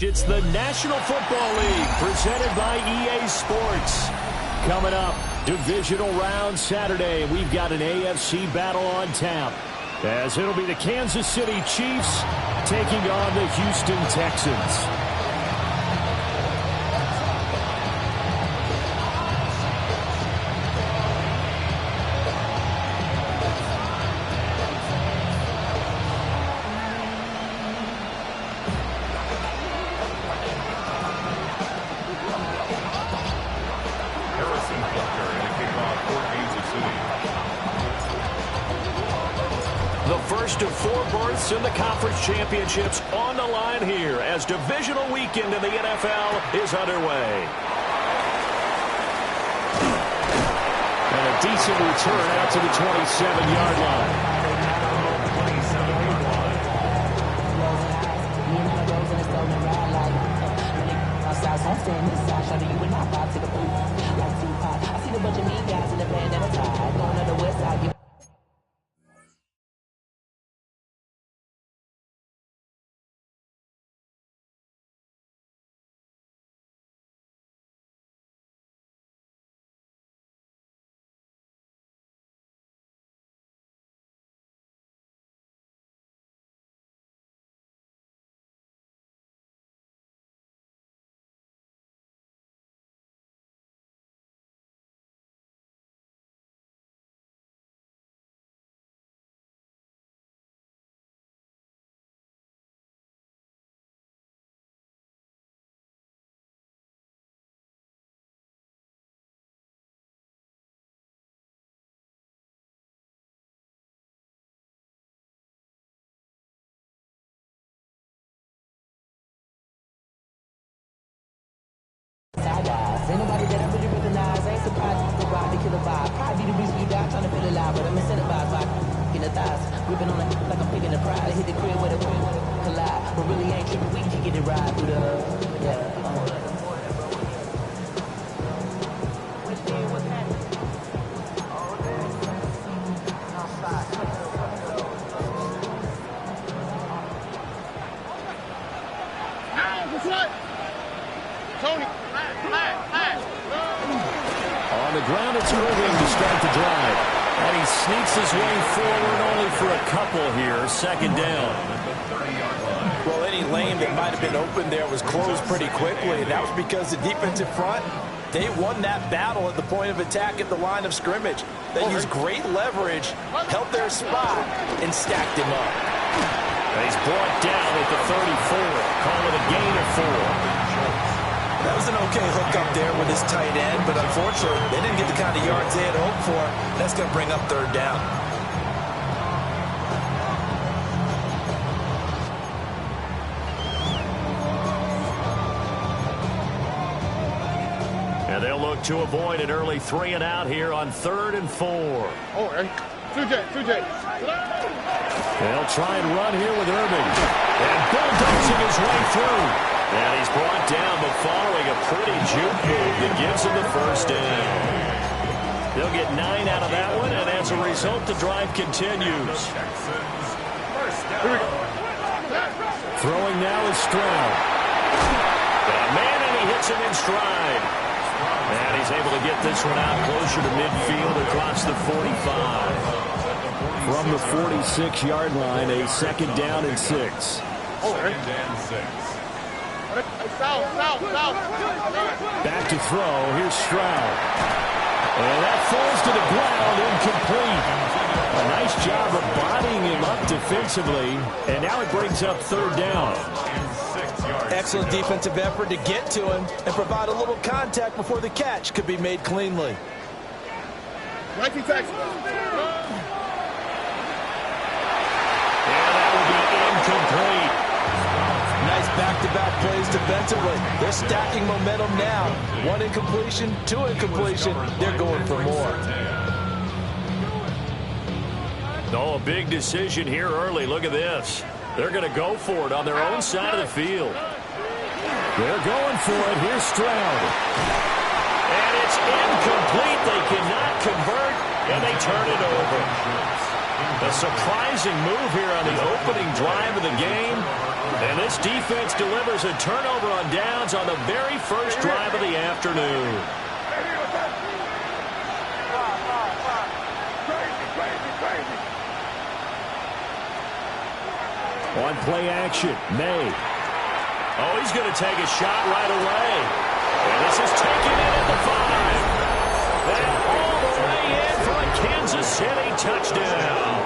It's the National Football League presented by EA Sports. Coming up, divisional round Saturday. We've got an AFC battle on tap, as it'll be the Kansas City Chiefs taking on the Houston Texans. First of 4 berths in the conference championships on the line here as divisional weekend in the NFL is underway. And a decent return out to the 27-yard line. Ain't nobody that I really recognize. I ain't surprised you can ride the killer vibe. Probably the reason you die trying to feel alive, but I'm incentivized by in the thighs, gripping on it like I'm picking the pride. Hit the crib with a collide, but really ain't tripping. We can get it right through the On the ground, it's Irving to start the drive. And he sneaks his way forward only for a couple here. Second down. Well, any lane that might have been open there was closed pretty quickly. And that was because the defensive front, they won that battle at the point of attack at the line of scrimmage. They used great leverage, held their spot, and stacked him up. And he's brought down at the 34. Call it a gain of 4. That was an okay hook up there with his tight end, but unfortunately, they didn't get the kind of yards they had hoped for. That's going to bring up third down. And they'll look to avoid an early 3 and out here on 3rd and 4. Oh, hey. 2J. They'll try and run here with Irving. And bulldozing his way through. And he's brought down, but following a pretty juke move that gives him the first down. They'll get 9 out of that one, and as a result, the drive continues. Throwing now is Stroud. And man, and he hits him in stride. And he's able to get this one out closer to midfield across the 45. From the 46-yard line, a 2nd down and 6. Back to throw. Here's Stroud. And that falls to the ground, incomplete. A nice job of bodying him up defensively, and now it brings up third down. Excellent defensive effort to get to him and provide a little contact before the catch could be made cleanly. Right to tackle. And that will be incomplete. Nice back-to-back plays defensively. They're stacking momentum now. One incompletion, two incompletion. They're going for more. Oh, a big decision here early. Look at this. They're going to go for it on their own side of the field. They're going for it. Here's Stroud. And it's incomplete. They cannot convert, and they turn it over. A surprising move here on the opening drive of the game. And this defense delivers a turnover on downs on the very first drive of the afternoon. On play action, May. Oh, he's going to take a shot right away. And this is taken in at the 5. And all the way in for a Kansas City touchdown.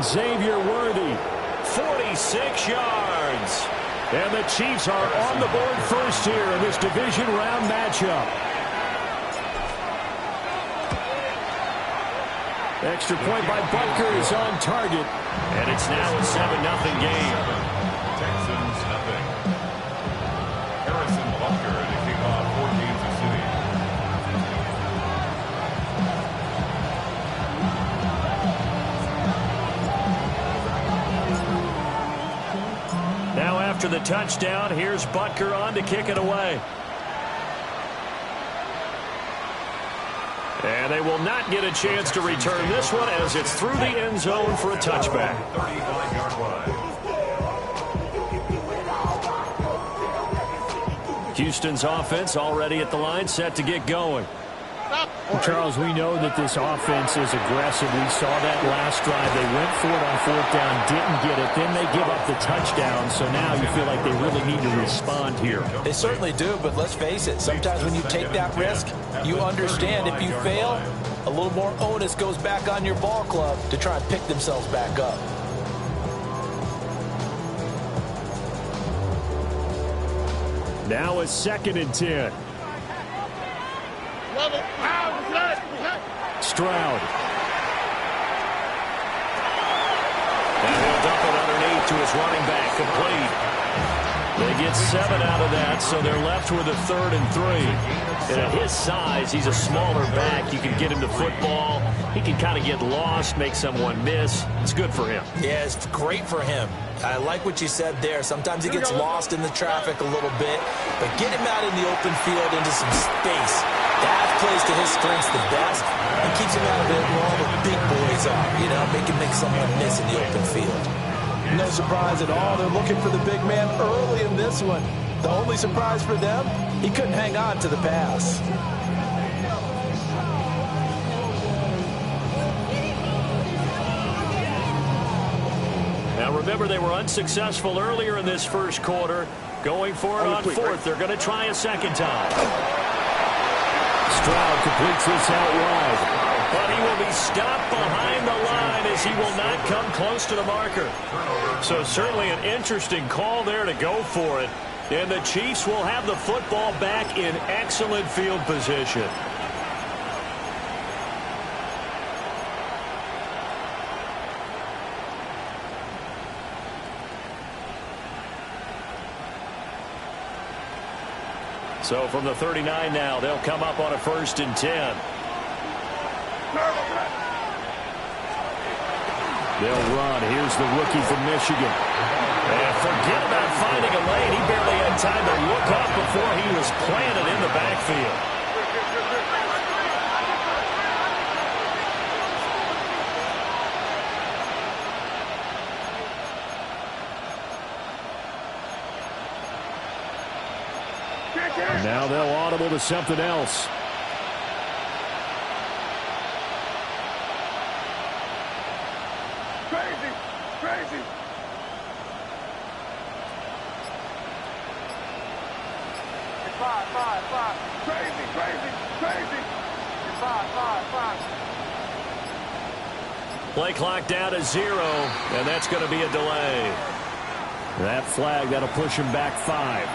Xavier Worthy, 46 yards. And the Chiefs are on the board first here in this division round matchup. Extra point by Butker is on target. And it's now a 7-0 game. Texans nothing. Harrison Butker to kick off for Kansas City. Now after the touchdown, here's Butker on to kick it away. And they will not get a chance to return this one as it's through the end zone for a touchback. 35-yard line. Houston's offense already at the line, set to get going. Well, Charles, we know that this offense is aggressive. We saw that last drive. They went for it on fourth down, didn't get it. Then they give up the touchdown. So now you feel like they really need to respond here. They certainly do, but let's face it. Sometimes when you take that risk, you understand if you fail, a little more onus goes back on your ball club to try and pick themselves back up. Now a 2nd and 10. Stroud. And he'll dump it underneath to his running back, complete. They get 7 out of that, so they're left with a 3rd and 3. And at his size, he's a smaller back. You can get him the football. He can kind of get lost, make someone miss. It's good for him. Yeah, it's great for him. I like what you said there. Sometimes he gets lost in the traffic a little bit, but get him out in the open field into some space. That plays to his strengths the best and keeps him out of it where all the big boys are, you know, make someone miss in the open field. No surprise at all. They're looking for the big man early in this one. The only surprise for them, he couldn't hang on to the pass. Now remember, they were unsuccessful earlier in this first quarter. Going for it on 4th. They're going to try a 2nd time. Stroud completes this out wide. But he will be stopped behind the line as he will not come close to the marker. So certainly an interesting call there to go for it. And the Chiefs will have the football back in excellent field position. So from the 39 now, they'll come up on a 1st and 10. They'll run. Here's the rookie from Michigan. And forget about finding a lane. He barely had time to look up before he was planted in the backfield. Now they'll audible to something else. Crazy. Five. Crazy. Play clock down to 0, and that's going to be a delay. That flag, that'll push him back 5.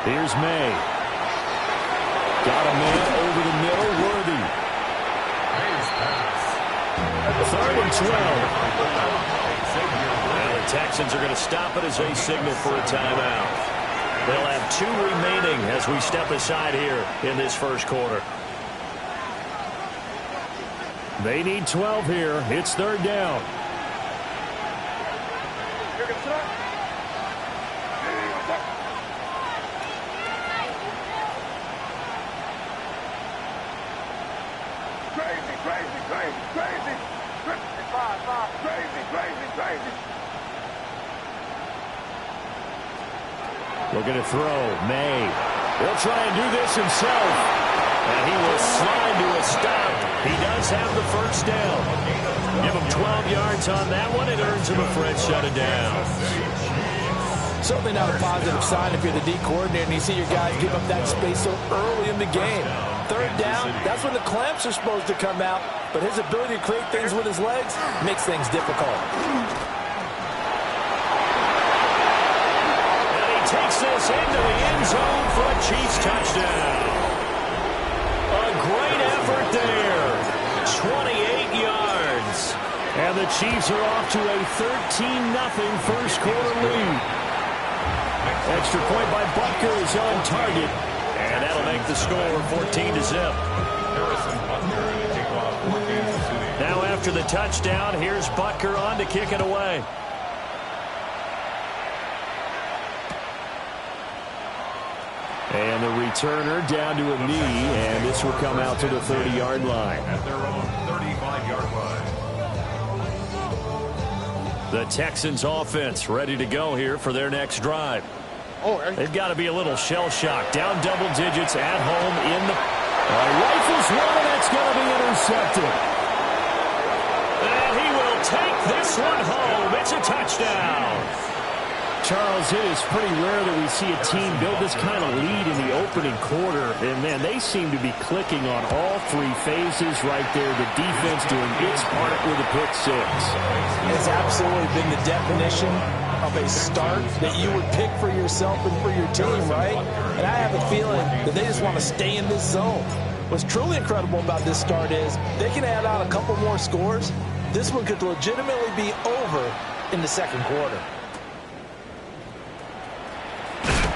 Here's May. Got a man over the middle, Worthy. 3rd and 12. Now the Texans are going to stop it as they signal for a timeout. They'll have 2 remaining as we step aside here in this first quarter. They need 12 here. It's 3rd down. Looking to throw. May. He'll try and do this himself. And he will slide to a stop. He does have the first down. Give him 12 yards on that one. It earns him a fresh shut it down. Certainly not a positive sign if you're the D coordinator and you see your guys give up that space so early in the game. 3rd down, that's when the clamps are supposed to come out. But his ability to create things with his legs makes things difficult. Takes this into the end zone for a Chiefs touchdown. A great effort there. 28 yards. And the Chiefs are off to a 13-0 first quarter lead. Extra point by Butker is on target. And that'll make the score 14-0. Now after the touchdown, here's Butker on to kick it away. And the returner down to a knee, and this will come out to the 30-yard line. At their own 35-yard line. The Texans offense ready to go here for their next drive. They've got to be a little shell-shocked. Down double digits at home in the... Rifles one, and that's going to be intercepted. And he will take this one home. It's a touchdown. Charles, it is pretty rare that we see a team build this kind of lead in the opening quarter. And, man, they seem to be clicking on all 3 phases right there. The defense doing its part with a pick 6. It's absolutely been the definition of a start that you would pick for yourself and for your team, right? And I have a feeling that they just want to stay in this zone. What's truly incredible about this start is they can add on a couple more scores. This one could legitimately be over in the second quarter.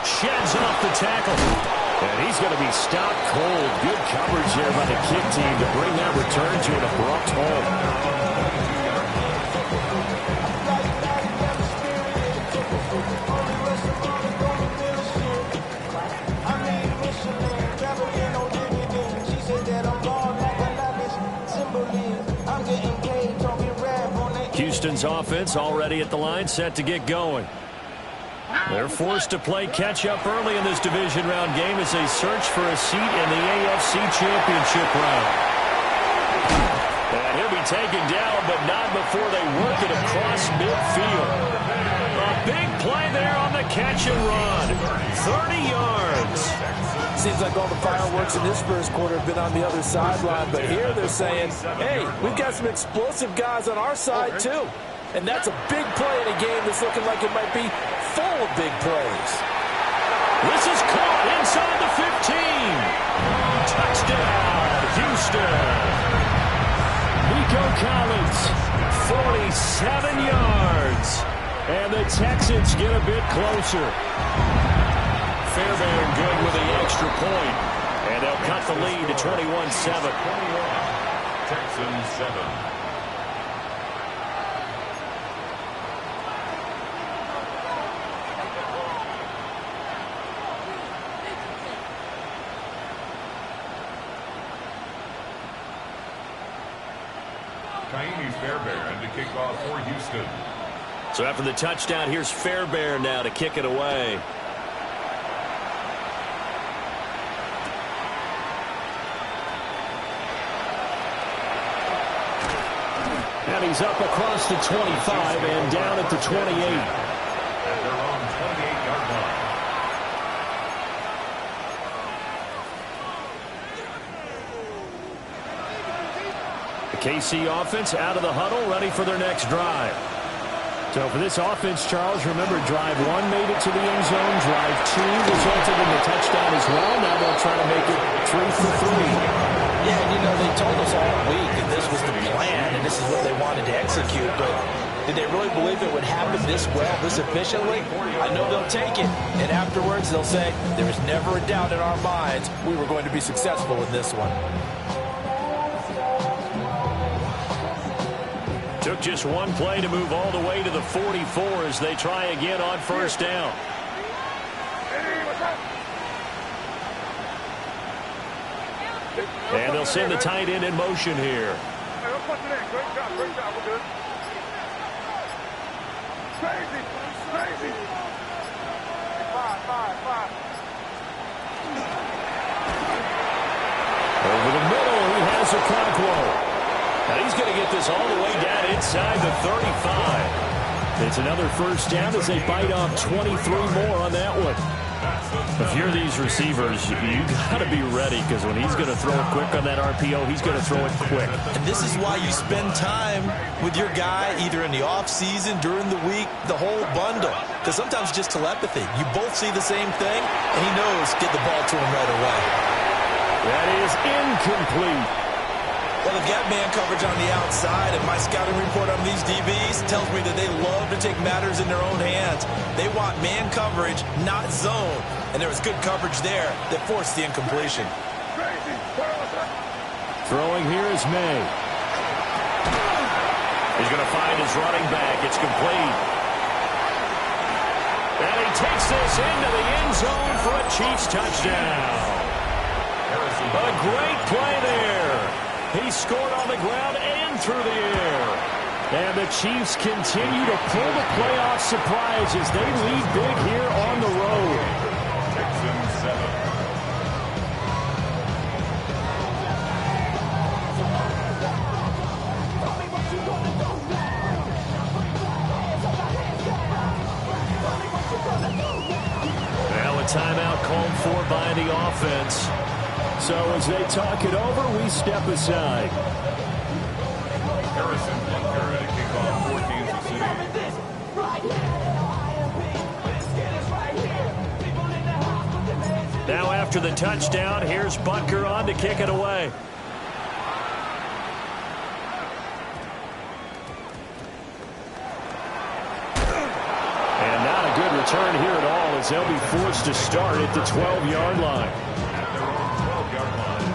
Sheds off the tackle. And he's going to be stopped cold. Good coverage there by the kick team to bring that return to an abrupt halt. Houston's offense already at the line, set to get going. They're forced to play catch-up early in this division round game as they search for a seat in the AFC Championship round. And he'll be taken down, but not before they work it across midfield. A big play there on the catch and run. 30 yards. Seems like all the fireworks in this first quarter have been on the other sideline, but here they're saying, hey, we've got some explosive guys on our side too. And that's a big play in a game that's looking like it might be full of big plays. This is caught inside the 15. Touchdown, Houston. Nico Collins, 47 yards. And the Texans get a bit closer. Fairbairn good with the extra point. And they'll cut the lead to 21-7. Texans 7. Fairbairn to kick off for Houston. So after the touchdown, here's Fairbairn now to kick it away. And he's up across the 25 and down at the 28. At their own 28-yard line. The KC offense out of the huddle, ready for their next drive. So for this offense, Charles, remember, drive 1 made it to the end zone. Drive 2 resulted in the touchdown as well. Now they'll try to make it 3 for 3. Yeah, and they told us all week that this was the plan and this is what they wanted to execute, but did they really believe it would happen this well, this efficiently? I know they'll take it, and afterwards they'll say, there was never a doubt in our minds we were going to be successful in this one. Took just one play to move all the way to the 44 as they try again on first down. And they'll send the tight end in motion here. Great job, we're good. Crazy. Five. Over the middle, he has a Conquo. Now he's going to get this all the way down inside the 35. It's another first down as they bite off 23 more on that one. If you're these receivers, you got to be ready, because when he's going to throw it quick on that RPO, he's going to throw it quick. And this is why you spend time with your guy either in the offseason, during the week, the whole bundle. Because sometimes just telepathy. You both see the same thing, and he knows get the ball to him right away. That is incomplete. Well, they've got man coverage on the outside, and my scouting report on these DBs tells me that they love to take matters in their own hands. They want man coverage, not zone. And there was good coverage there that forced the incompletion. Throwing here is May. He's going to find his running back. It's complete. And he takes this into the end zone for a Chiefs touchdown. A great play there. He scored on the ground and through the air. And the Chiefs continue to pull the playoff surprise as they lead big here on the road. Texans 7. Now a timeout called for by the offense. So as they talk it over, we step aside. Harrison Butker at a kickoff for Kansas City. Now after the touchdown, here's Butker on to kick it away. And not a good return here at all, as they'll be forced to start at the 12-yard line. At their own 12-yard line.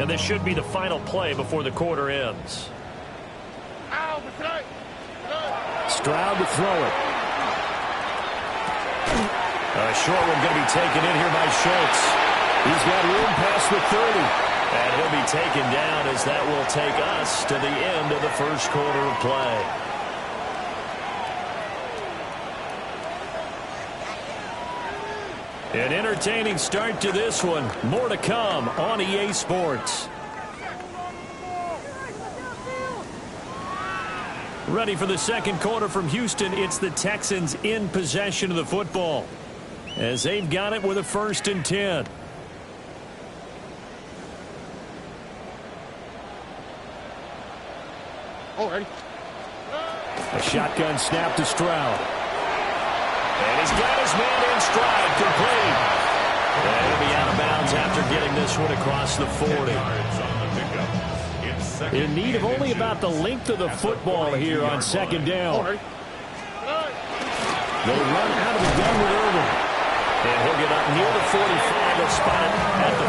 And this should be the final play before the quarter ends. Stroud to throw it. A short one going to be taken in here by Schultz. He's got room past the 30. And he'll be taken down as that will take us to the end of the first quarter of play. An entertaining start to this one. More to come on EA Sports. Ready for the second quarter from Houston. It's the Texans in possession of the football, as they've got it with a 1st and 10. Alrighty. A shotgun snap to Stroud. And he's got his man in stride, complete. And he'll be out of bounds after getting this one across the 40. In need of only about the length of the football here on second down. They run out of the gun with Irvin. And he'll get up near the 45. They'll spot it at the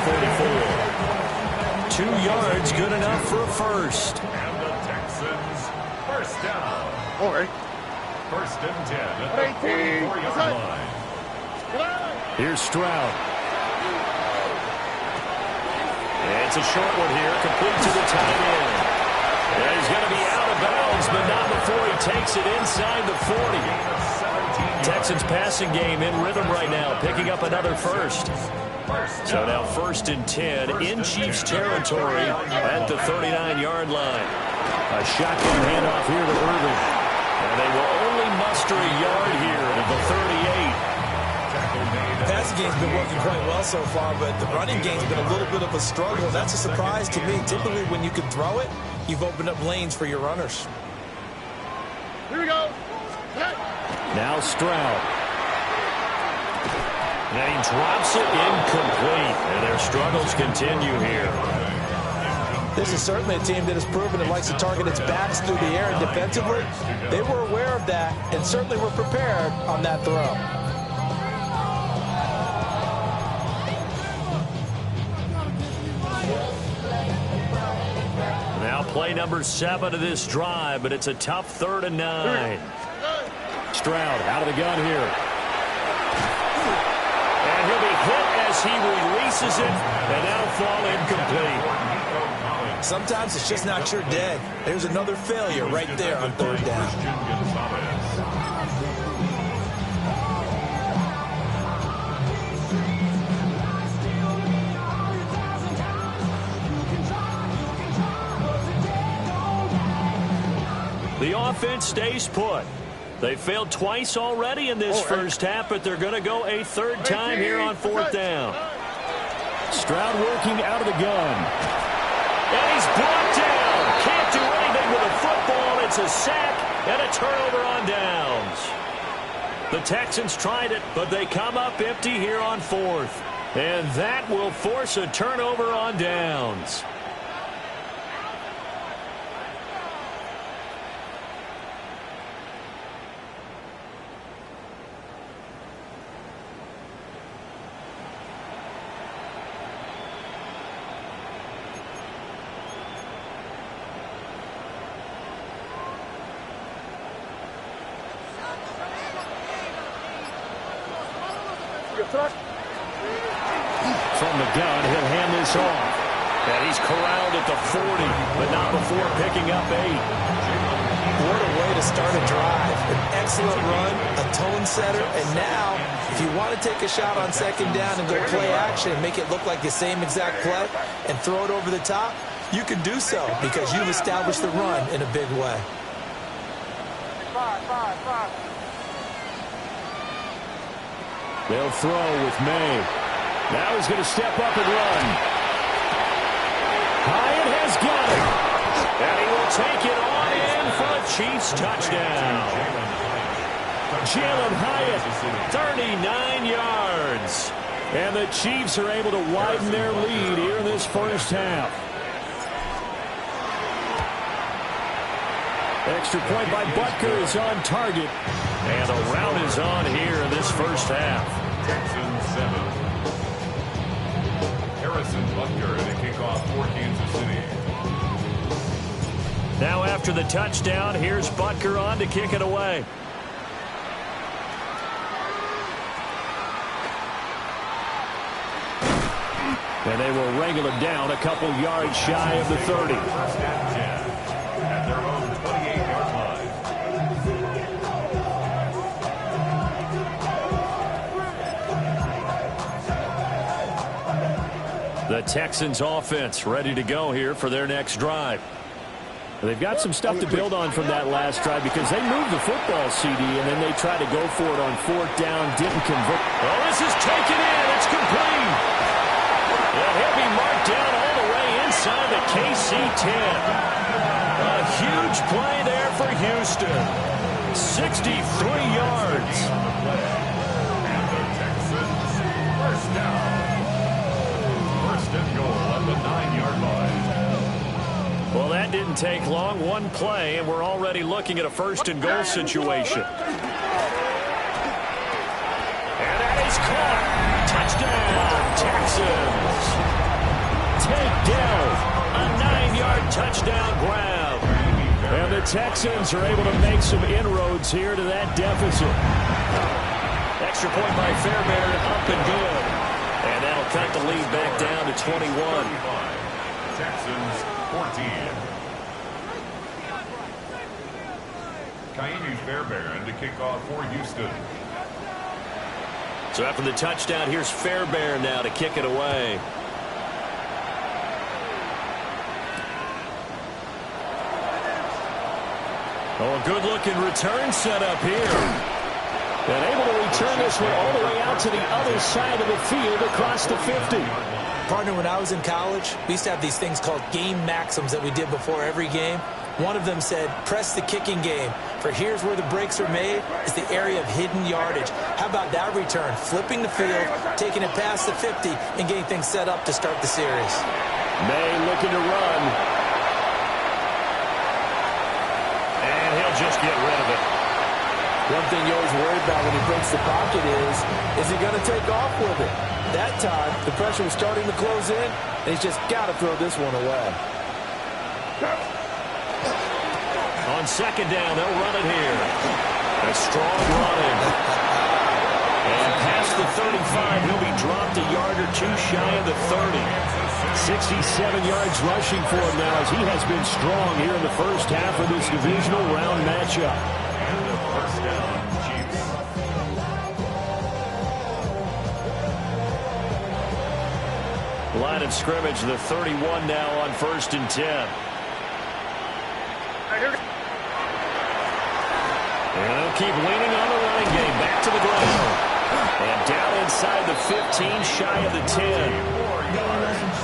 44. 2 yards, good enough for a first. And the Texans, first down. All right. 1st and 10 at the 44-yard line. Here's Stroud. It's a short one here, complete to the tight end. And he's going to be out of bounds, but not before he takes it inside the 40. Texans passing game in rhythm right now, picking up another first. So now 1st and 10 in Chiefs territory at the 39-yard line. A shotgun handoff here to Irving. And they will only muster a yard here to the 38. The passing game's been working quite well so far, but the running game's been a little bit of a struggle. That's a surprise to me. Typically, when you can throw it, you've opened up lanes for your runners. Here we go. Now Stroud. And he drops it incomplete. And their struggles continue here. This is certainly a team that has proven it likes to target its backs through the air, and defensively, they were aware of that and certainly were prepared on that throw. Now play number 7 of this drive, but it's a tough 3rd and 9. Stroud out of the gun here. And he'll be hit as he releases it, and that'll fall incomplete. Sometimes it's just not your dead. There's another failure right there on 3rd down. The offense stays put. They failed twice already in this first half, but they're going to go a 3rd time here on 4th down. Stroud working out of the gun. And he's brought down. Can't do anything with a football. It's a sack and a turnover on downs. The Texans tried it, but they come up empty here on 4th. And that will force a turnover on downs. From the gun, he'll hand this off. And he's corralled at the 40, but not before picking up 8. What a way to start a drive. An excellent run, a tone setter, and now, if you want to take a shot on 2nd down and go play action and make it look like the same exact play and throw it over the top, you can do so because you've established the run in a big way. They'll throw with May. Now he's going to step up and run. Hyatt has got it. And he will take it on in for a Chiefs touchdown. Jalen Hyatt, 39 yards. And the Chiefs are able to widen their lead here in this first half. Extra point by Butker is on target. And a rout is on here in this first half. Texans 7. Harrison Butker to kick off for Kansas City. Now after the touchdown, here's Butker on to kick it away. And they will wrangle it down a couple yards shy of the 30. First and 10 at their own 28-yard line. The Texans offense ready to go here for their next drive. They've got some stuff to build on from that last drive because they moved the football, CD, and then they tried to go for it on 4th down, didn't convert. Oh, this is taken in. It's complete. And he'll be marked down all the way inside the KC-10. A huge play there for Houston. 63 yards. And the Texans first down. First and goal at the 9-yard line. Well, that didn't take long. One play, and we're already looking at a first and goal situation. And that is caught. Touchdown, Texans. Take down a 9-yard touchdown grab. And the Texans are able to make some inroads here to that deficit. Extra point by Fairbairn, up and good. And that'll cut the lead back down to 21. Texans 14. Kaimi Fairbairn to kick off for Houston. So after the touchdown, here's Fairbairn now to kick it away. Oh, a good-looking return set up here. And able to return this one all the way out to the other side of the field across the 50. Partner, when I was in college, we used to have these things called game maxims that we did before every game. One of them said, press the kicking game. For here's where the breaks are made, is the area of hidden yardage. How about that return? Flipping the field, taking it past the 50, and getting things set up to start the series. May looking to run. And he'll just get rid of it. One thing you always worry about when he breaks the pocket is he going to take off with it? That time, the pressure was starting to close in, and he's just got to throw this one away. On second down, they'll run it here. A strong running. And past the 35, he'll be dropped a yard or two shy of the 30. 67 yards rushing for him now as he has been strong here in the first half of this divisional round matchup. And the first down, Chiefs. Line of scrimmage, the 31 now on 1st and 10. And they'll keep leaning on the running game. Back to the ground. And down inside the 15, shy of the 10.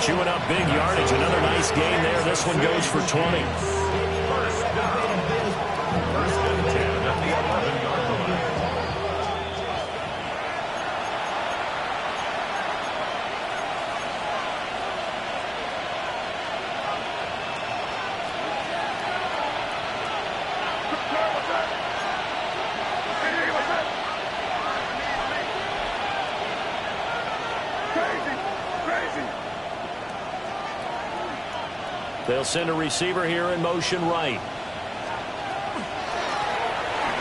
Chewing up big yardage. Another nice gain there. This one goes for 20. First down. First and 10 at the 11-yard line. They'll send a receiver here in motion right.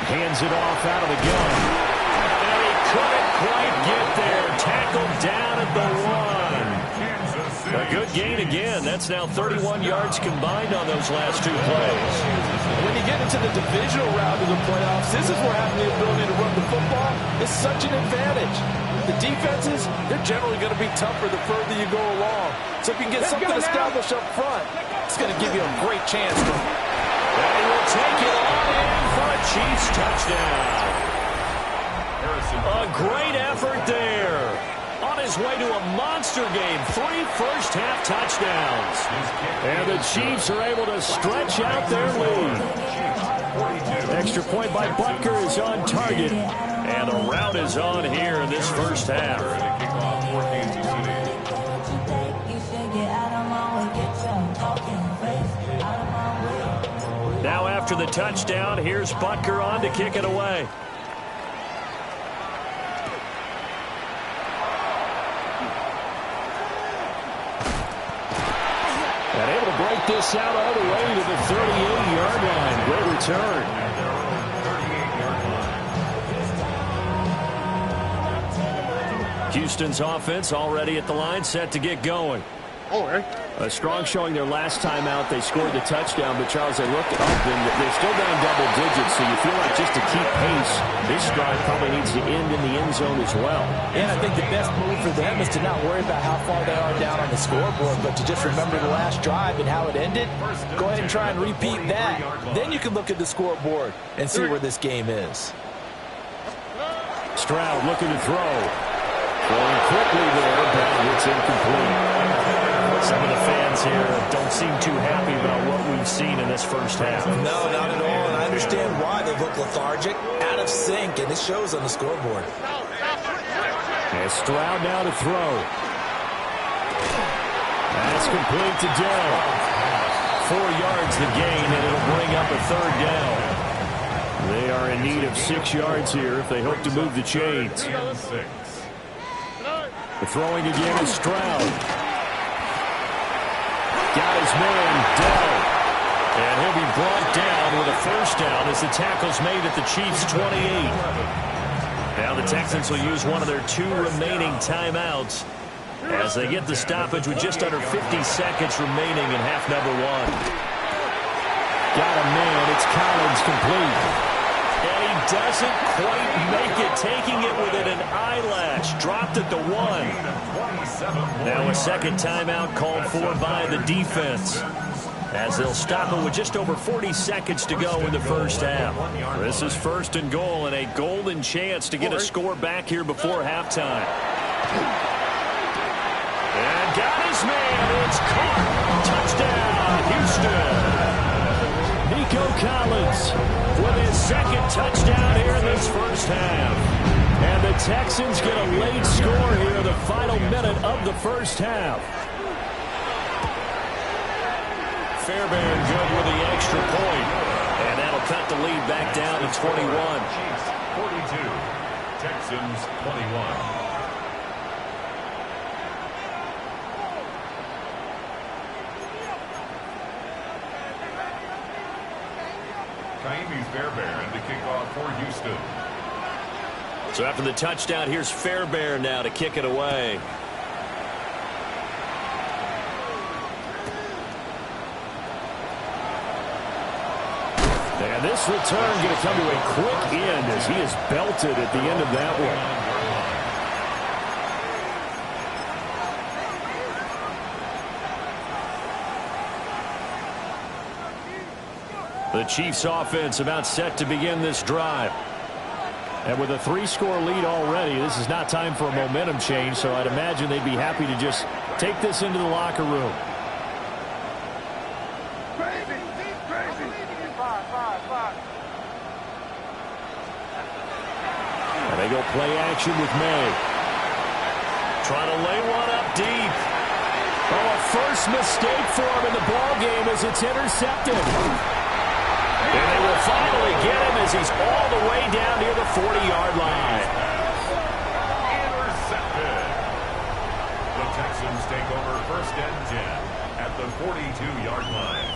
Hands it off out of the gun. And he couldn't quite get there. Tackled down at the 1. A good gain again. That's now 31 yards combined on those last 2 plays. When you get into the divisional round of the playoffs, this is where having the ability to run the football is such an advantage. The defenses, they're generally going to be tougher the further you go along. So if you can get something established up front, it's going to give you a great chance to... And he will take it on in for a Chiefs touchdown. A great effort there. On his way to a monster game, 3 first-half touchdowns. And the Chiefs are able to stretch out their lead. Extra point by Butker is on target. And the route is on here in this first half. Now after the touchdown, here's Butker on to kick it away. And able to break this out all the way to the 38-yard line. Great return. Houston's offense already at the line, set to get going. A strong showing their last time out. They scored the touchdown, but Charles, they looked up and they're still down double digits, so you feel like just to keep pace, this drive probably needs to end in the end zone as well. And I think the best move for them is to not worry about how far they are down on the scoreboard, but to just remember the last drive and how it ended. Go ahead and try and repeat that. Then you can look at the scoreboard and see where this game is. Stroud looking to throw. Throwing quickly there, but it's incomplete. Some of the fans here don't seem too happy about what we've seen in this first half. No, not at all, and I understand why they look lethargic, out of sync, and it shows on the scoreboard. And Stroud now to throw. That's complete to Dell. 4 yards the gain, and it'll bring up a 3rd down. They are in need of 6 yards here if they hope to move the chains. The throwing again is Stroud. Got his man, Dell. And he'll be brought down with a 1st down as the tackle's made at the Chiefs' 28. Now the Texans will use one of their 2 remaining timeouts as they get the stoppage with just under 50 seconds remaining in half number 1. Got a man. It's Collins complete. And he he doesn't quite make it, taking it within an eyelash. Dropped at the 1. Now a second timeout called for by the defense, as they'll stop it with just over 40 seconds to go in the first half. This is 1st and goal, and a golden chance to get a score back here before halftime. And got his man. It's caught. Touchdown, Houston. Nico Collins with his second touchdown here in this first half. And the Texans get a late score here in the final minute of the first half. Fairbairn good with the extra point. And that'll cut the lead back down to 21. 42. Texans 21. Fairbairn to kick off for Houston. So after the touchdown, here's Fairbairn now to kick it away. And this return going to come to a quick end as he is belted at the end of that one. The Chiefs offense about set to begin this drive. And with a 3-score lead already, this is not time for a momentum change, so I'd imagine they'd be happy to just take this into the locker room. And they go play action with May. Trying to lay one up deep. Oh, a first mistake for him in the ball game as it's intercepted. And they will finally get him as he's all the way down near the 40-yard line. Intercepted. The Texans take over 1st and 10 at the 42-yard line.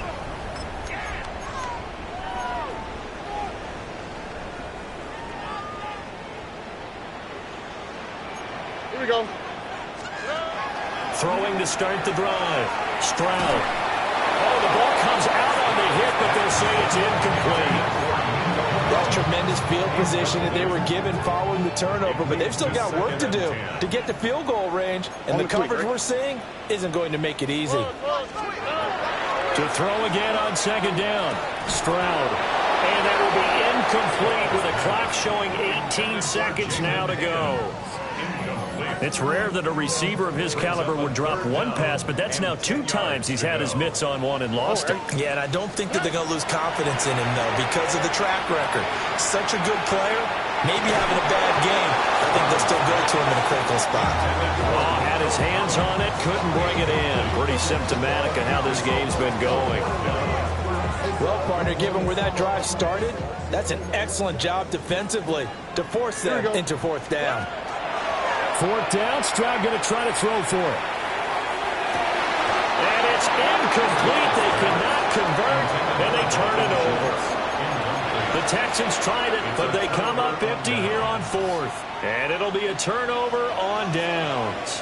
Here we go. Throwing to start the drive. Stroud. Oh, the ball comes out on the hit, but they'll say it's incomplete. That's tremendous field position that they were given following the turnover, but they've still got work to do to get to field goal range, and the coverage we're seeing isn't going to make it easy. To throw again on 2nd down. Stroud. And that will be incomplete with a clock showing 18 seconds now to go. It's rare that a receiver of his caliber would drop one pass, but that's now 2 times he's had his mitts on one and lost it. Yeah, and I don't think that they're going to lose confidence in him, though, because of the track record. Such a good player, maybe having a bad game. I think they'll still go to him in a critical spot. Oh, had his hands on it, couldn't bring it in. Pretty symptomatic of how this game's been going. Well, partner, given where that drive started, that's an excellent job defensively to force them into 4th down. 4th down, Stroud going to try to throw for it. And it's incomplete. They cannot convert, and they turn it over. The Texans tried it, but they come up empty here on 4th. And it'll be a turnover on downs.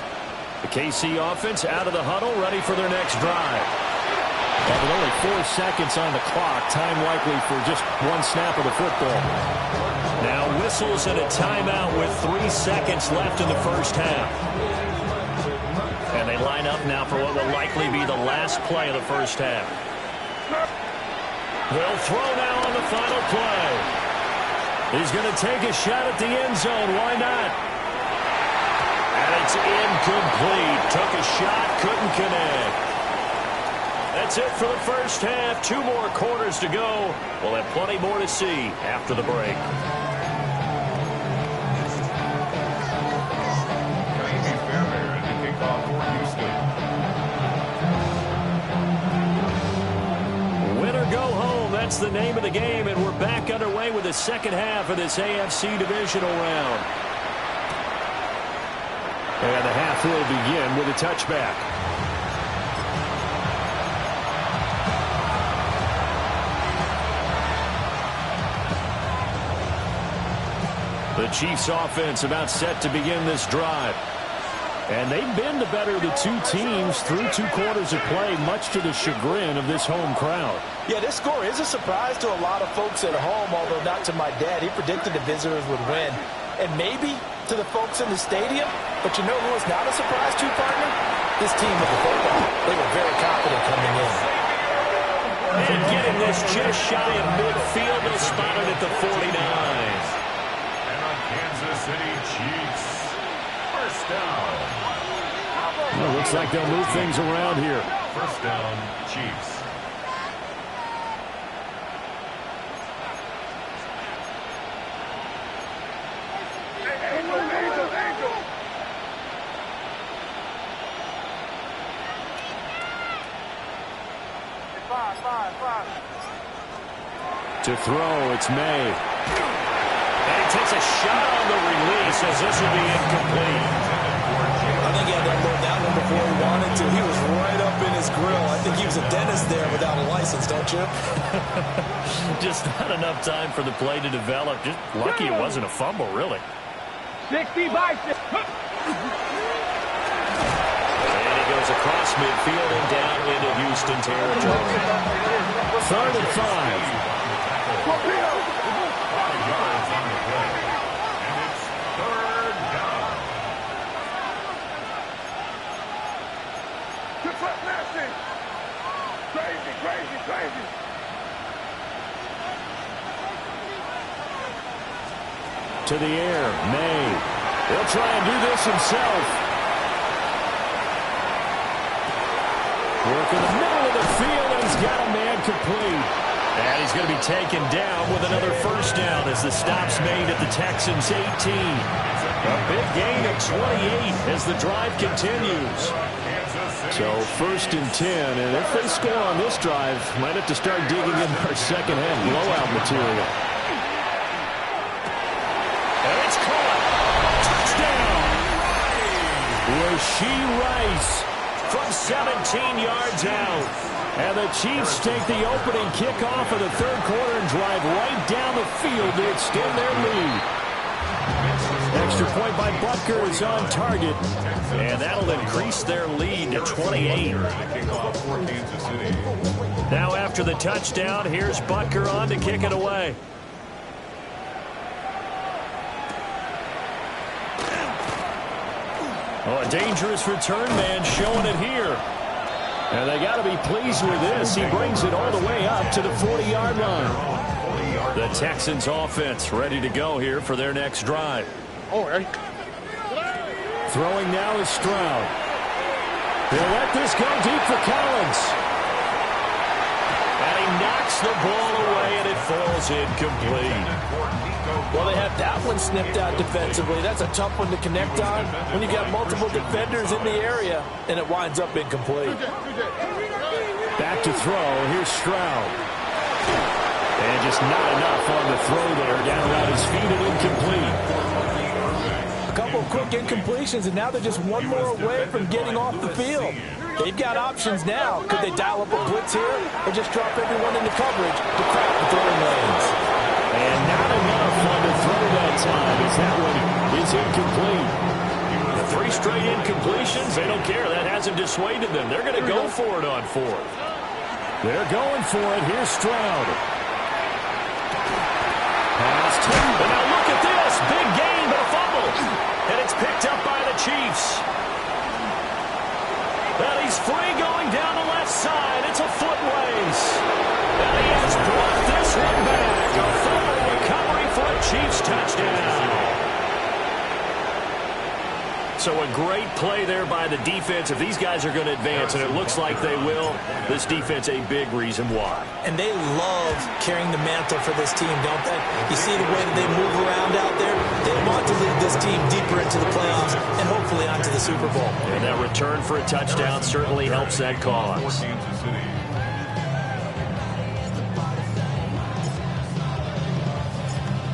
The KC offense out of the huddle, ready for their next drive. And with only 4 seconds on the clock, time likely for just one snap of the football. Now whistles and a timeout with 3 seconds left in the first half. And they line up now for what will likely be the last play of the first half. They'll throw now on the final play. He's going to take a shot at the end zone. Why not? And it's incomplete. Took a shot, couldn't connect. That's it for the first half. 2 more quarters to go. We'll have plenty more to see after the break. Fairbairn to kick off for Houston. Win or go home, that's the name of the game, and we're back underway with the second half of this AFC divisional round. And the half will begin with a touchback. The Chiefs offense about set to begin this drive. And they've been the better of the two teams through 2 quarters of play, much to the chagrin of this home crowd. Yeah, this score is a surprise to a lot of folks at home, although not to my dad. He predicted the visitors would win. And maybe to the folks in the stadium. But you know who was not a surprise to, partner? This team of the football. They were very confident coming in. And getting this just shy of midfield, they'll spot it at the 49. And on Kansas City Chiefs. First down. Well, looks like they'll move things around here. First down, Chiefs. To throw, it's May. And he takes a shot on the release as this will be incomplete. I think he had that low down one before he wanted to. He was right up in his grill. I think he was a dentist there without a license, don't you? Just not enough time for the play to develop. Just lucky it wasn't a fumble, really. 60 by 6. And he goes across midfield and down into Houston territory. 3rd and 5. 5 yards on the play. And it's 3rd down. Crazy. To the air, May. He'll try and do this himself. Work in the middle of the field, and he's got a man complete. And he's going to be taken down with another first down as the stop's made at the Texans' 18. A big gain of 28 as the drive continues. So 1st and 10, and if they score on this drive, might have to start digging in our second half blowout material. And it's caught. Touchdown! Rashee Rice from 17 yards out. And the Chiefs take the opening kickoff of the 3rd quarter and drive right down the field to extend their lead. Extra point by Butker is on target. And that'll increase their lead to 28. Now after the touchdown, here's Butker on to kick it away. Oh, a dangerous return man showing it here. And they got to be pleased with this. He brings it all the way up to the 40-yard line. The Texans offense ready to go here for their next drive. Throwing now is Stroud. They'll let this go deep for Collins. And he knocks the ball away, and it falls incomplete. Well, they have that one snipped out defensively. That's a tough one to connect on when you got multiple defenders in the area, and it winds up incomplete. Back to throw. Here's Stroud. And just not enough on the throw there. Down around his feet and incomplete. A couple of quick incompletions, and now they're just one more away from getting off the field. They've got options now. Could they dial up a blitz here or just drop everyone into coverage to crack the throwing lanes? And not enough on the throw that time as that one is incomplete. The 3 straight incompletions, they don't care. That hasn't dissuaded them. They're going to go for it on 4th. They're going for it. Here's Stroud. Pass to, and now look at this. Big gain, but a fumble. And it's picked up by the Chiefs. And he's free going down the left side. It's a foot race. And he has brought this one back. A fumble recovery for a Chiefs touchdown. So a great play there by the defense. If these guys are going to advance, and it looks like they will, this defense a big reason why. And they love carrying the mantle for this team, don't they? You see the way that they move around out there? They want to lead this team deeper into the playoffs and hopefully onto the Super Bowl. And that return for a touchdown certainly helps that cause.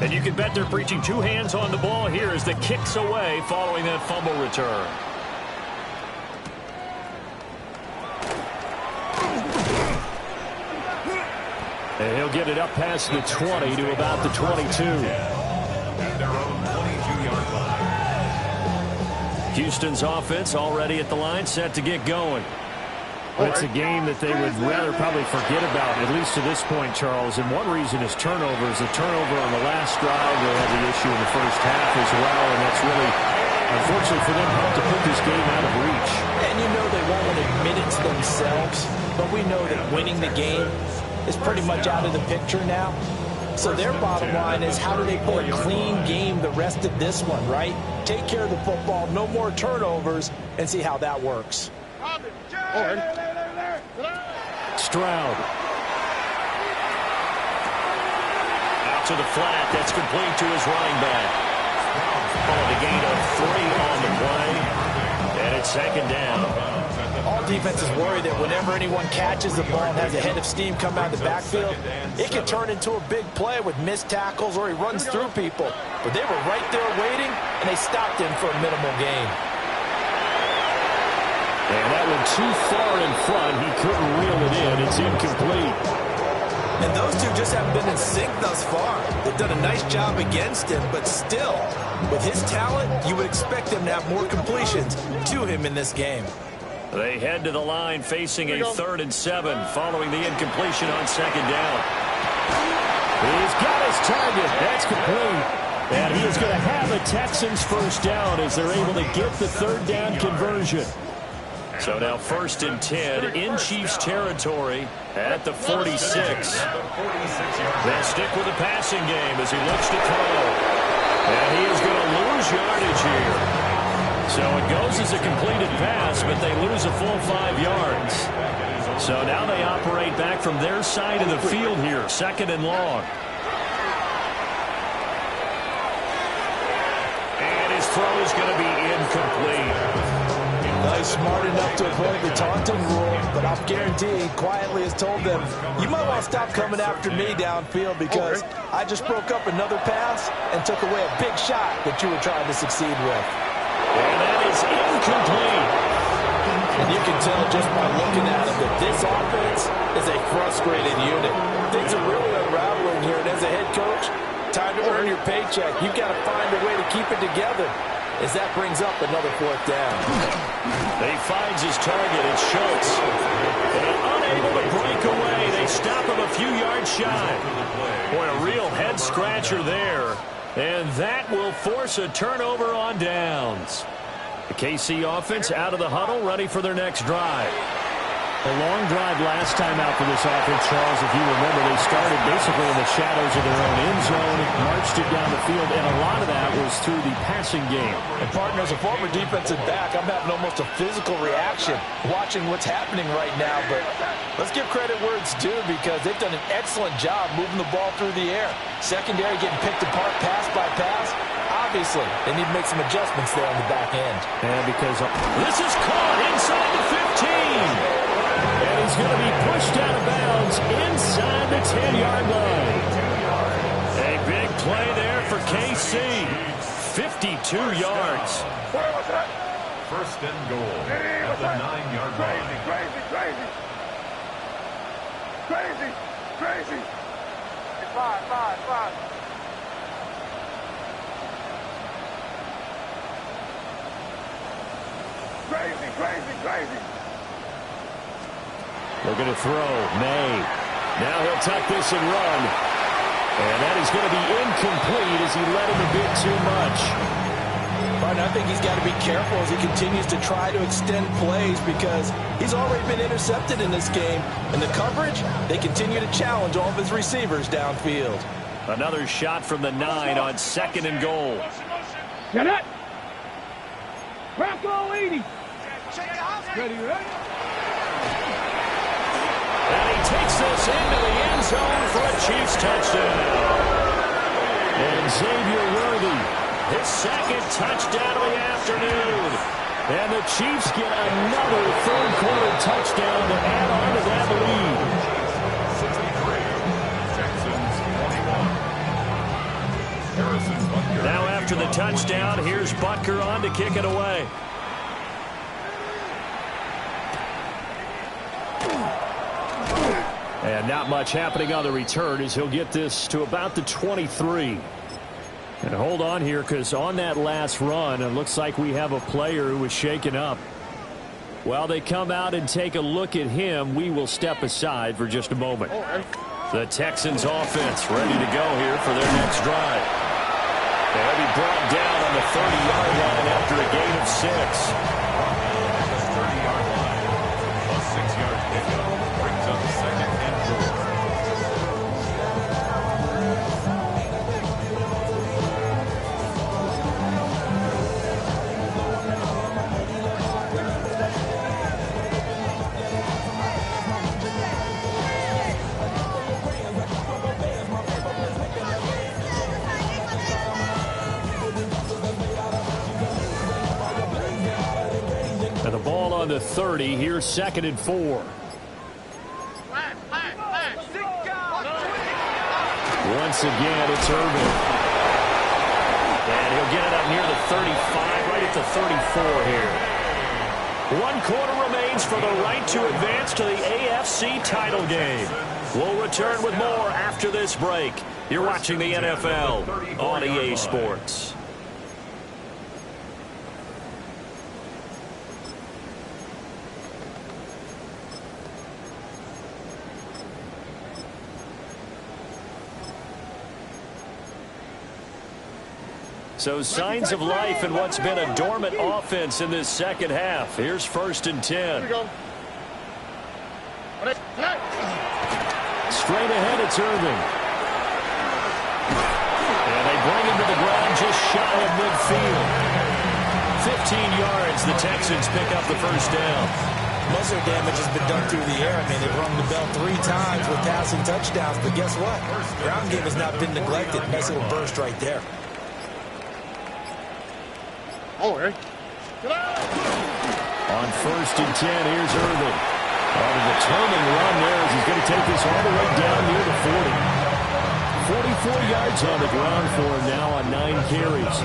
And you can bet they're preaching 2 hands on the ball here as the kick's away following that fumble return. And he'll get it up past the 20 to about the 22. At their own 22-yard line. Houston's offense already at the line, set to get going. But it's a game that they would rather probably forget about, at least to this point, Charles. And one reason is turnovers. The turnover on the last drive, they had the issue in the first half as well. And that's really, unfortunately for them, helped to put this game out of reach. And you know they won't admit it to themselves, but we know that winning the game is pretty much out of the picture now. So their bottom line is, how do they play a clean game the rest of this one, right? Take care of the football, no more turnovers, and see how that works. Stroud. Out to the flat. That's complete to his running back. A gain of 3 on the play. And it's second down. All defenses worry that whenever anyone catches the ball and has a head of steam come out of the backfield, it can turn into a big play with missed tackles or he runs through people. But they were right there waiting, and they stopped him for a minimal gain. And that one too far in front. He couldn't reel it in. It's incomplete. And those two just haven't been in sync thus far. They've done a nice job against him, but still, with his talent, you would expect them to have more completions to him in this game. They head to the line facing a 3rd and 7 following the incompletion on second down. He's got his target. That's complete. And he is going to have a Texans first down as they're able to get the 3rd down conversion. So now 1st and 10 in Chiefs territory at the 46. They'll stick with the passing game as he looks to throw. And he is going to lose yardage here. So it goes as a completed pass, but they lose a full 5 yards. So now they operate back from their side of the field here, 2nd and long. And his throw is going to be incomplete. He's smart enough to avoid the taunting rule, but I'll guarantee he quietly has told them, you might want to stop coming after me downfield because I just broke up another pass and took away a big shot that you were trying to succeed with. And that is incomplete. And you can tell just by looking at him that this offense is a frustrated unit. Things are really unraveling here, and as a head coach, time to earn your paycheck. You've got to find a way to keep it together, as that brings up another 4th down. He finds his target. It's Schultz. And unable to break away. They stop him a few yards shy. Boy, a real head-scratcher there. And that will force a turnover on downs. The KC offense out of the huddle, ready for their next drive. A long drive last time out for this offense, Charles. If you remember, they started basically in the shadows of their own end zone, marched it down the field, and a lot of that was through the passing game. And, partner, as a former defensive back, I'm having almost a physical reaction watching what's happening right now. But let's give credit where it's due because they've done an excellent job moving the ball through the air. Secondary getting picked apart pass by pass. Obviously, they need to make some adjustments there on the back end. Yeah, because this is caught inside the 15. And he's going to be pushed out of bounds inside the 10-yard line. A big play there for KC. 52 yards. 1st and goal at the 9-yard line. Crazy. 5. Crazy. Looking to throw. May. Now he'll tuck this and run. And that is going to be incomplete as he led him a bit too much. But I think he's got to be careful as he continues to try to extend plays because he's already been intercepted in this game. And the coverage, they continue to challenge all of his receivers downfield. Another shot from the 9 on 2nd and goal. Get it. Rocco 80. Ready. And he takes this into the end zone for a Chiefs touchdown. And Xavier Worthy, his 2nd touchdown of the afternoon. And the Chiefs get another 3rd quarter touchdown to add on to that lead. 63, Texans 21. Now after the touchdown, here's Butker on to kick it away. And not much happening on the return as he'll get this to about the 23. And hold on here, because on that last run, it looks like we have a player who was shaken up. While they come out and take a look at him, we will step aside for just a moment. The Texans offense ready to go here for their next drive. They'll be brought down on the 30-yard line after a gain of 6. 30-yard line. A 6-yard pickup brings up 2nd and 4. And the ball on the 30. Here's 2nd and 4. Once again, it's Irvin. And he'll get it up near the 35, right at the 34 here. 1 quarter remains for the right to advance to the AFC title game. We'll return with more after this break. You're watching the NFL on EA Sports. So signs of life in what's been a dormant offense in this second half. Here's 1st and 10. Straight ahead, it's Irvin. And they bring him to the ground just shy of midfield. 15 yards, the Texans pick up the first down. Most of their damage has been done through the air. I mean, they've rung the bell 3 times with passing touchdowns. But guess what? Ground game has not been neglected. Nice little burst right there. Oh, hey. On 1st and 10, here's Irvin. On a determined run there as he's going to take this all the way down near the 40. 44 yards on the ground for him now on 9 carries.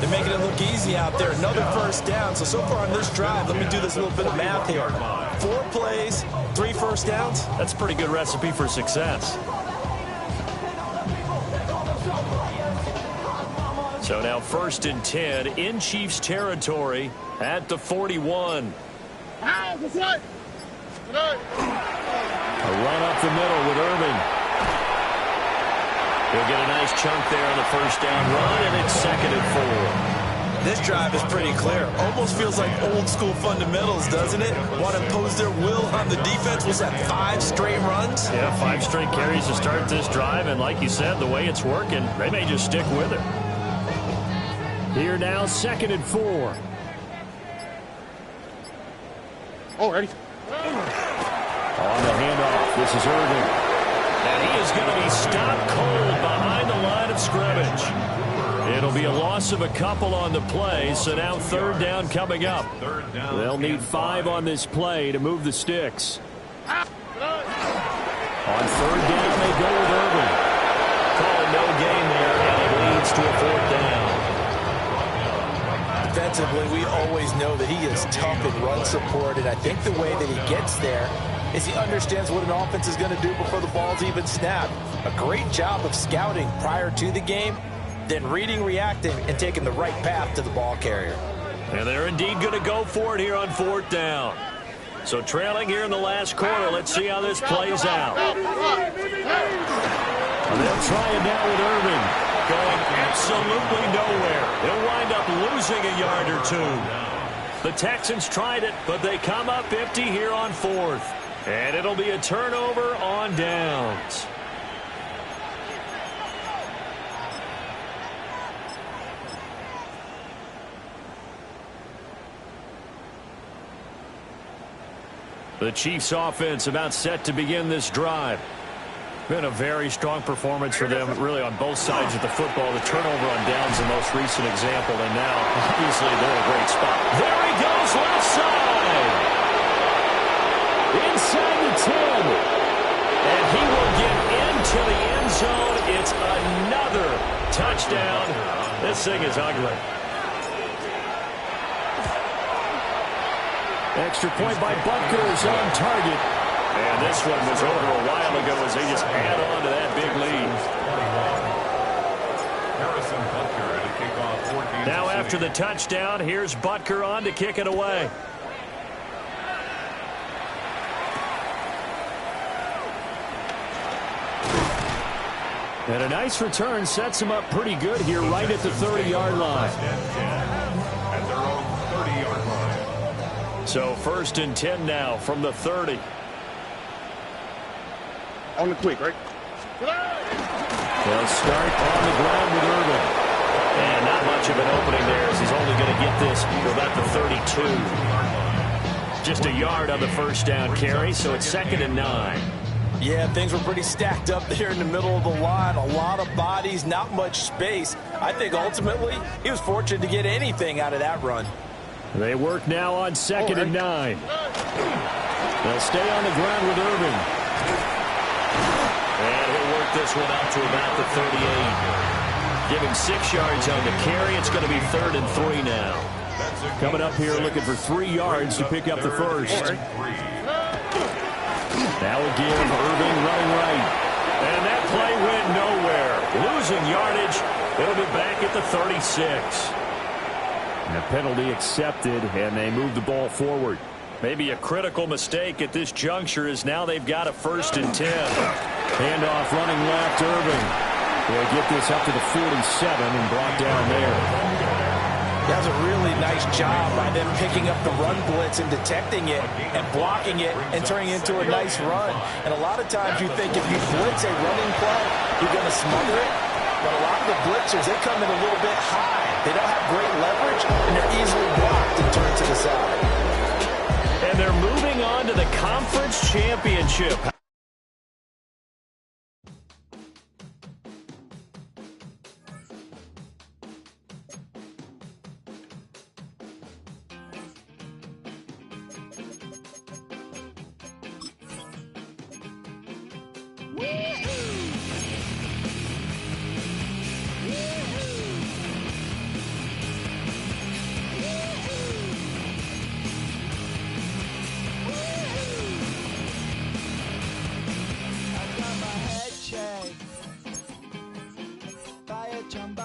They're making it look easy out there. Another first down. So far on this drive, let me do this little bit of math here. 4 plays, 3 first downs. That's a pretty good recipe for success. So now 1st and 10 in Chiefs territory at the 41. A run up the middle with Irvin. He'll get a nice chunk there on the first down run, and it's 2nd and 4. This drive is pretty clear. Almost feels like old school fundamentals, doesn't it? Want to impose their will on the defense. Was that 5 straight runs? Yeah, 5 straight carries to start this drive, and like you said, the way it's working, they may just stick with it. Here now, 2nd and 4. Already. On the handoff, this is Irvin. And he is going to be stopped cold behind the line of scrimmage. It'll be a loss of a couple on the play, so now 3rd down coming up. They'll need 5 on this play to move the sticks. On 3rd down, they go with Irvin. Call it no gain there, and it leads to a 4th down. Defensively, we always know that he is tough in run support, and I think the way that he gets there is he understands what an offense is going to do before the ball's even snapped. A great job of scouting prior to the game, then reading, reacting, and taking the right path to the ball carrier. And they're indeed going to go for it here on 4th down. So trailing here in the last quarter, let's see how this plays out. And they'll try it now with Irvin. Going absolutely nowhere. He'll wind up losing a yard or 2. The Texans tried it, but they come up empty here on 4th. And it'll be a turnover on downs. The Chiefs offense about set to begin this drive. Been a very strong performance for them, really, on both sides of the football. The turnover on downs, the most recent example, and now, obviously, they're in a great spot. There he goes, left side. Inside the 10. And he will get into the end zone. It's another touchdown. This thing is ugly. Extra point by Butker's on target. And this one was over a while ago as they just add on to that big lead. Jason Butker to kick off 14. Now after the touchdown, here's Butker on to kick it away. And a nice return sets him up pretty good here right at the 30-yard line. At their own 30-yard line. So 1st and 10 now from the 30. On the quick, right? They'll start on the ground with Irvin. And not much of an opening there as he's only going to get this to about the 32. Just a yard on the first down carry, so it's 2nd and 9. Yeah, things were pretty stacked up there in the middle of the line. A lot of bodies, not much space. I think ultimately he was fortunate to get anything out of that run. They work now on 2nd and 9. They'll stay on the ground with Irvin. And he'll work this one out to about the 38. Giving 6 yards on the carry. It's going to be 3rd and 3 now. Coming up here looking for 3 yards to pick up the first. Now again, Irving running right. And that play went nowhere. Losing yardage. It'll be back at the 36. And a penalty accepted, and they move the ball forward. Maybe a critical mistake at this juncture is now they've got a 1st and 10. Handoff running left, Irving. They'll get this up to the 47 and brought down there. That was a really nice job by them picking up the run blitz and detecting it and blocking it and turning it into a nice run. And a lot of times you think if you blitz a running play, you're going to smother it. But a lot of the blitzers, they come in a little bit high. They don't have great leverage, and they're easily blocked and turned to the side. And they're moving on to the conference championship. Jump